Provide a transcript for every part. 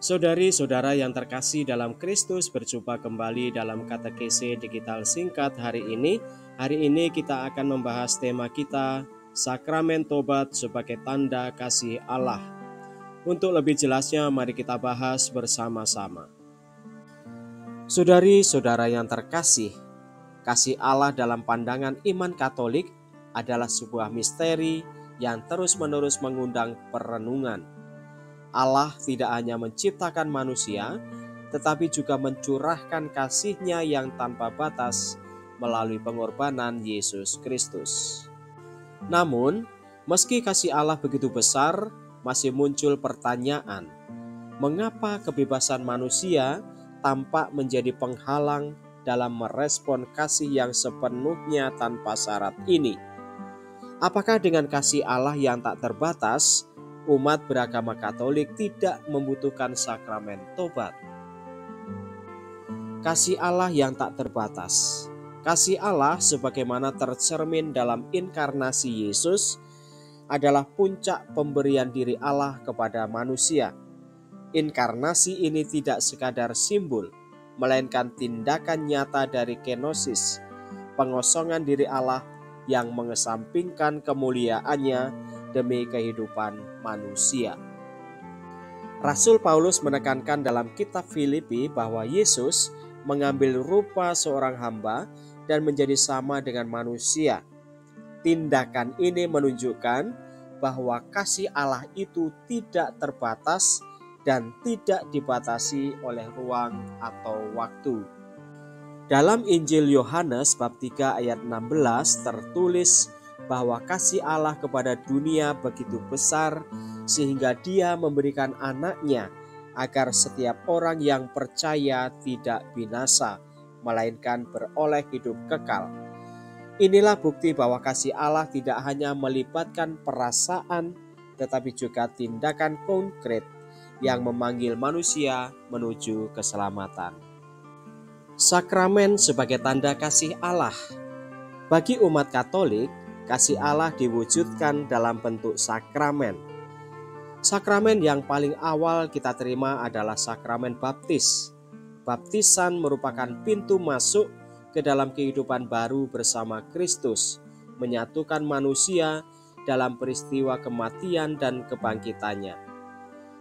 Saudari-saudara yang terkasih dalam Kristus, berjumpa kembali dalam katekese digital singkat hari ini. Hari ini kita akan membahas tema kita, Sakramen Tobat sebagai tanda kasih Allah. Untuk lebih jelasnya, mari kita bahas bersama-sama. Saudari-saudara yang terkasih, kasih Allah dalam pandangan iman Katolik adalah sebuah misteri yang terus-menerus mengundang perenungan. Allah tidak hanya menciptakan manusia, tetapi juga mencurahkan kasih-Nya yang tanpa batas melalui pengorbanan Yesus Kristus. Namun, meski kasih Allah begitu besar, masih muncul pertanyaan, mengapa kebebasan manusia tampak menjadi penghalang dalam merespon kasih yang sepenuhnya tanpa syarat ini? Apakah dengan kasih Allah yang tak terbatas, umat beragama Katolik tidak membutuhkan sakramen tobat? Kasih Allah yang tak terbatas. Kasih Allah sebagaimana tercermin dalam inkarnasi Yesus adalah puncak pemberian diri Allah kepada manusia. Inkarnasi ini tidak sekadar simbol, melainkan tindakan nyata dari kenosis, pengosongan diri Allah yang mengesampingkan kemuliaannya demi kehidupan manusia. Rasul Paulus menekankan dalam kitab Filipi bahwa Yesus mengambil rupa seorang hamba dan menjadi sama dengan manusia. Tindakan ini menunjukkan bahwa kasih Allah itu tidak terbatas dan tidak dibatasi oleh ruang atau waktu. Dalam Injil Yohanes bab 3 ayat 16 tertulis bahwa kasih Allah kepada dunia begitu besar sehingga Dia memberikan anaknya agar setiap orang yang percaya tidak binasa, melainkan beroleh hidup kekal. Inilah bukti bahwa kasih Allah tidak hanya melibatkan perasaan, tetapi juga tindakan konkret yang memanggil manusia menuju keselamatan. Sakramen sebagai tanda kasih Allah. Bagi umat Katolik, kasih Allah diwujudkan dalam bentuk sakramen. Sakramen yang paling awal kita terima adalah sakramen baptis. Baptisan merupakan pintu masuk ke dalam kehidupan baru bersama Kristus, menyatukan manusia dalam peristiwa kematian dan kebangkitannya.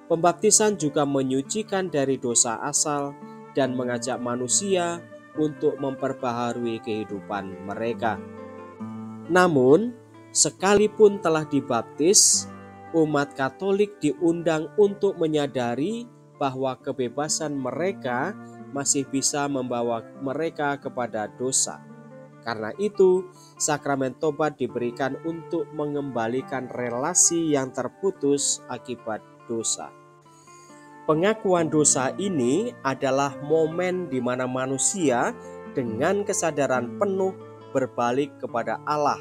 Pembaptisan juga menyucikan dari dosa asal dan mengajak manusia untuk memperbaharui kehidupan mereka. Namun, sekalipun telah dibaptis, umat Katolik diundang untuk menyadari bahwa kebebasan mereka masih bisa membawa mereka kepada dosa. Karena itu, sakramen tobat diberikan untuk mengembalikan relasi yang terputus akibat dosa. Pengakuan dosa ini adalah momen di mana manusia dengan kesadaran penuh berbalik kepada Allah,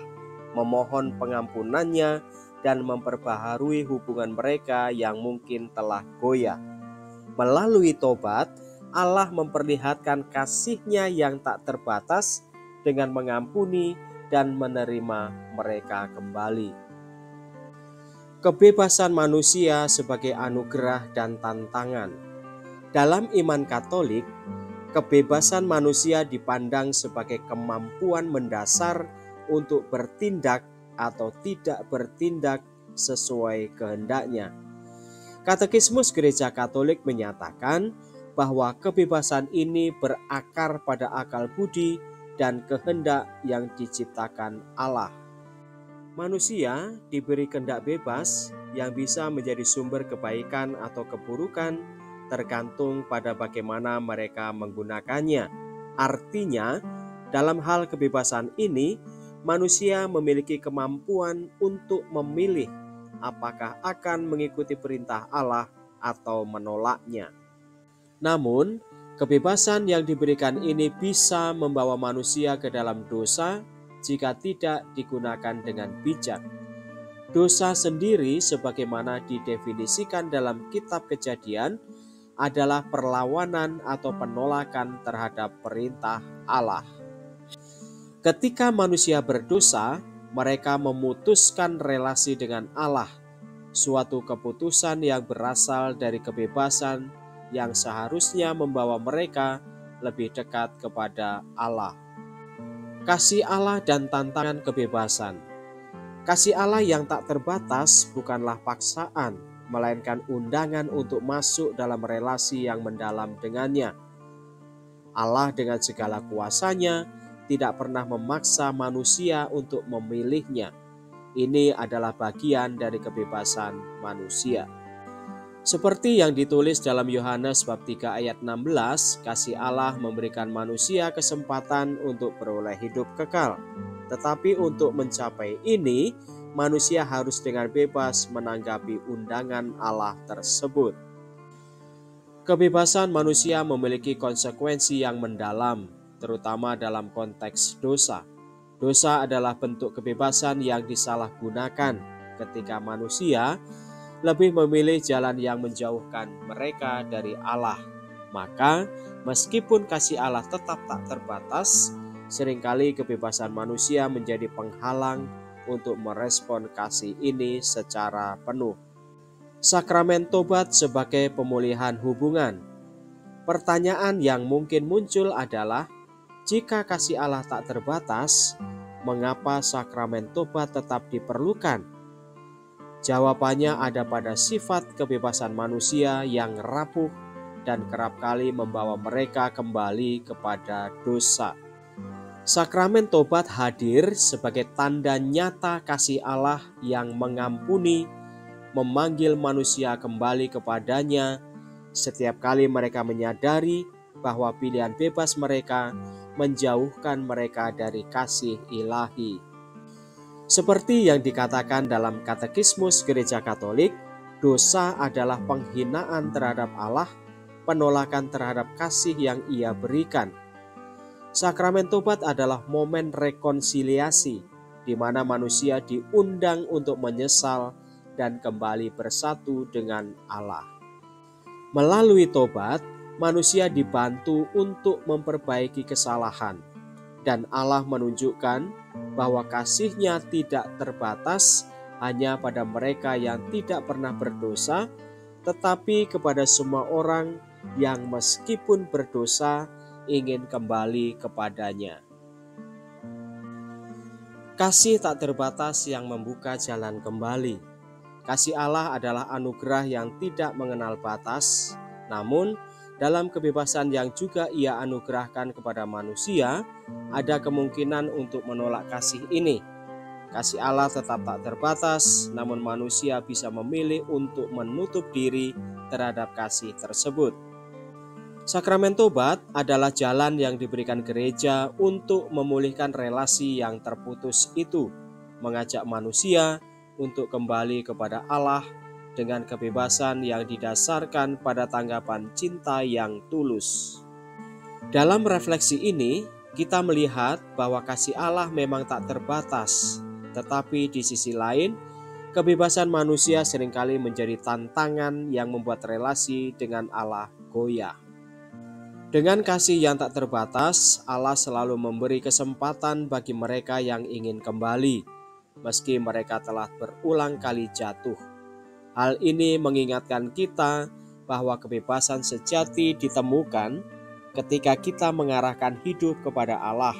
memohon pengampunannya dan memperbaharui hubungan mereka yang mungkin telah goyah. Melalui tobat, Allah memperlihatkan kasih-Nya yang tak terbatas dengan mengampuni dan menerima mereka kembali. Kebebasan manusia sebagai anugerah dan tantangan. Dalam iman Katolik, kebebasan manusia dipandang sebagai kemampuan mendasar untuk bertindak atau tidak bertindak sesuai kehendaknya. Katekismus Gereja Katolik menyatakan bahwa kebebasan ini berakar pada akal budi dan kehendak yang diciptakan Allah. Manusia diberi kehendak bebas yang bisa menjadi sumber kebaikan atau keburukan tergantung pada bagaimana mereka menggunakannya. Artinya, dalam hal kebebasan ini, manusia memiliki kemampuan untuk memilih apakah akan mengikuti perintah Allah atau menolaknya. Namun, kebebasan yang diberikan ini bisa membawa manusia ke dalam dosa jika tidak digunakan dengan bijak. Dosa sendiri sebagaimana didefinisikan dalam kitab Kejadian adalah perlawanan atau penolakan terhadap perintah Allah. Ketika manusia berdosa, mereka memutuskan relasi dengan Allah, suatu keputusan yang berasal dari kebebasan yang seharusnya membawa mereka lebih dekat kepada Allah. Kasih Allah dan tantangan kebebasan. Kasih Allah yang tak terbatas bukanlah paksaan, melainkan undangan untuk masuk dalam relasi yang mendalam dengannya. Allah dengan segala kuasanya tidak pernah memaksa manusia untuk memilihnya. Ini adalah bagian dari kebebasan manusia. Seperti yang ditulis dalam Yohanes bab 3 ayat 16, kasih Allah memberikan manusia kesempatan untuk beroleh hidup kekal. Tetapi untuk mencapai ini, manusia harus dengan bebas menanggapi undangan Allah tersebut. Kebebasan manusia memiliki konsekuensi yang mendalam, terutama dalam konteks dosa. Dosa adalah bentuk kebebasan yang disalahgunakan ketika manusia lebih memilih jalan yang menjauhkan mereka dari Allah. Maka, meskipun kasih Allah tetap tak terbatas, seringkali kebebasan manusia menjadi penghalang untuk merespon kasih ini secara penuh. Sakramen tobat sebagai pemulihan hubungan. Pertanyaan yang mungkin muncul adalah, jika kasih Allah tak terbatas, mengapa sakramen tobat tetap diperlukan? Jawabannya ada pada sifat kebebasan manusia yang rapuh dan kerap kali membawa mereka kembali kepada dosa. Sakramen tobat hadir sebagai tanda nyata kasih Allah yang mengampuni, memanggil manusia kembali kepadanya setiap kali mereka menyadari bahwa pilihan bebas mereka menjauhkan mereka dari kasih ilahi. Seperti yang dikatakan dalam Katekismus Gereja Katolik, dosa adalah penghinaan terhadap Allah, penolakan terhadap kasih yang Ia berikan. Sakramen tobat adalah momen rekonsiliasi, di mana manusia diundang untuk menyesal dan kembali bersatu dengan Allah. Melalui tobat, manusia dibantu untuk memperbaiki kesalahan, dan Allah menunjukkan bahwa kasih-Nya tidak terbatas hanya pada mereka yang tidak pernah berdosa, tetapi kepada semua orang yang meskipun berdosa ingin kembali kepadanya. Kasih tak terbatas yang membuka jalan kembali. Kasih Allah adalah anugerah yang tidak mengenal batas, namun dalam kebebasan yang juga Ia anugerahkan kepada manusia, ada kemungkinan untuk menolak kasih ini. Kasih Allah tetap tak terbatas, namun manusia bisa memilih untuk menutup diri terhadap kasih tersebut. Sakramen tobat adalah jalan yang diberikan gereja untuk memulihkan relasi yang terputus itu, mengajak manusia untuk kembali kepada Allah dengan kebebasan yang didasarkan pada tanggapan cinta yang tulus. Dalam refleksi ini, kita melihat bahwa kasih Allah memang tak terbatas, tetapi di sisi lain, kebebasan manusia seringkali menjadi tantangan yang membuat relasi dengan Allah goyah. Dengan kasih yang tak terbatas, Allah selalu memberi kesempatan bagi mereka yang ingin kembali, meski mereka telah berulang kali jatuh. Hal ini mengingatkan kita bahwa kebebasan sejati ditemukan ketika kita mengarahkan hidup kepada Allah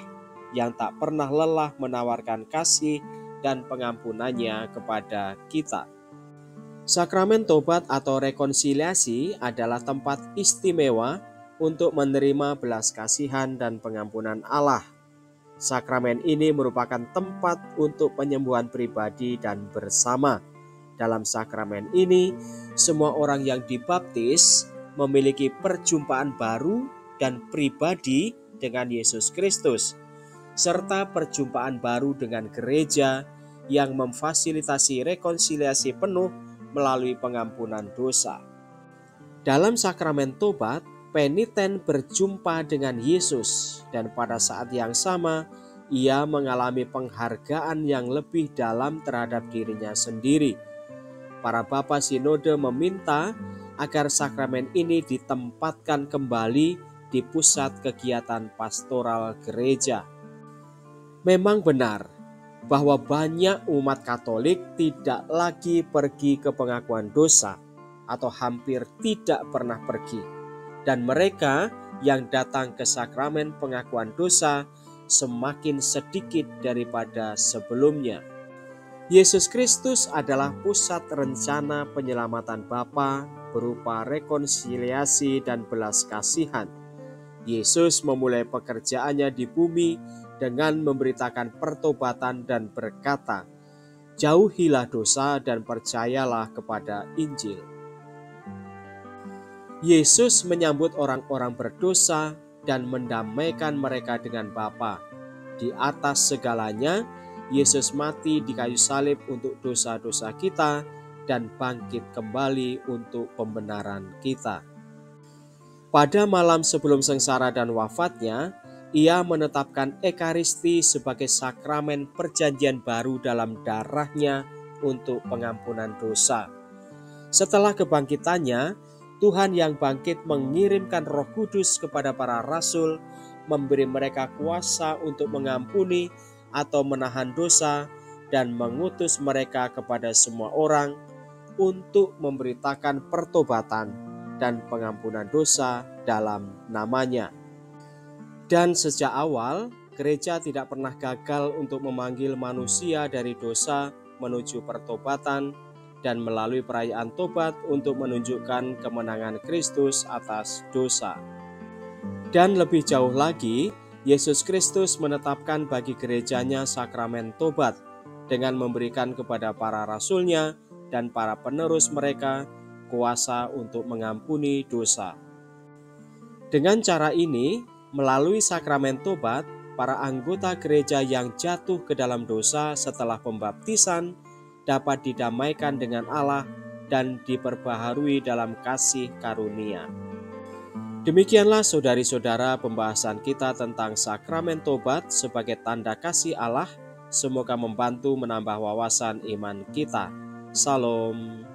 yang tak pernah lelah menawarkan kasih dan pengampunannya kepada kita. Sakramen tobat atau rekonsiliasi adalah tempat istimewa untuk menerima belas kasihan dan pengampunan Allah. Sakramen ini merupakan tempat untuk penyembuhan pribadi dan bersama. Dalam sakramen ini, semua orang yang dibaptis memiliki perjumpaan baru dan pribadi dengan Yesus Kristus, serta perjumpaan baru dengan gereja yang memfasilitasi rekonsiliasi penuh melalui pengampunan dosa. Dalam sakramen tobat, peniten berjumpa dengan Yesus, dan pada saat yang sama, ia mengalami penghargaan yang lebih dalam terhadap dirinya sendiri. Para Bapa Sinode meminta agar sakramen ini ditempatkan kembali di pusat kegiatan pastoral gereja. Memang benar bahwa banyak umat Katolik tidak lagi pergi ke pengakuan dosa atau hampir tidak pernah pergi. dan mereka yang datang ke sakramen pengakuan dosa semakin sedikit daripada sebelumnya. Yesus Kristus adalah pusat rencana penyelamatan Bapa berupa rekonsiliasi dan belas kasihan. Yesus memulai pekerjaannya di bumi dengan memberitakan pertobatan dan berkata, "Jauhilah dosa dan percayalah kepada Injil." Yesus menyambut orang-orang berdosa dan mendamaikan mereka dengan Bapa. Di atas segalanya, Yesus mati di kayu salib untuk dosa-dosa kita dan bangkit kembali untuk pembenaran kita. Pada malam sebelum sengsara dan wafatnya, Ia menetapkan Ekaristi sebagai sakramen perjanjian baru dalam darah-Nya untuk pengampunan dosa. Setelah kebangkitannya, Tuhan yang bangkit mengirimkan Roh Kudus kepada para rasul, memberi mereka kuasa untuk mengampuni atau menahan dosa, dan mengutus mereka kepada semua orang untuk memberitakan pertobatan dan pengampunan dosa dalam nama-Nya. Dan sejak awal, gereja tidak pernah gagal untuk memanggil manusia dari dosa menuju pertobatan dan melalui perayaan tobat untuk menunjukkan kemenangan Kristus atas dosa. Dan lebih jauh lagi, Yesus Kristus menetapkan bagi gerejanya sakramen tobat dengan memberikan kepada para rasul-Nya dan para penerus mereka kuasa untuk mengampuni dosa. Dengan cara ini, melalui sakramen tobat, para anggota gereja yang jatuh ke dalam dosa setelah pembaptisan dapat didamaikan dengan Allah dan diperbaharui dalam kasih karunia. Demikianlah saudari-saudara pembahasan kita tentang sakramen tobat sebagai tanda kasih Allah. Semoga membantu menambah wawasan iman kita. Salam.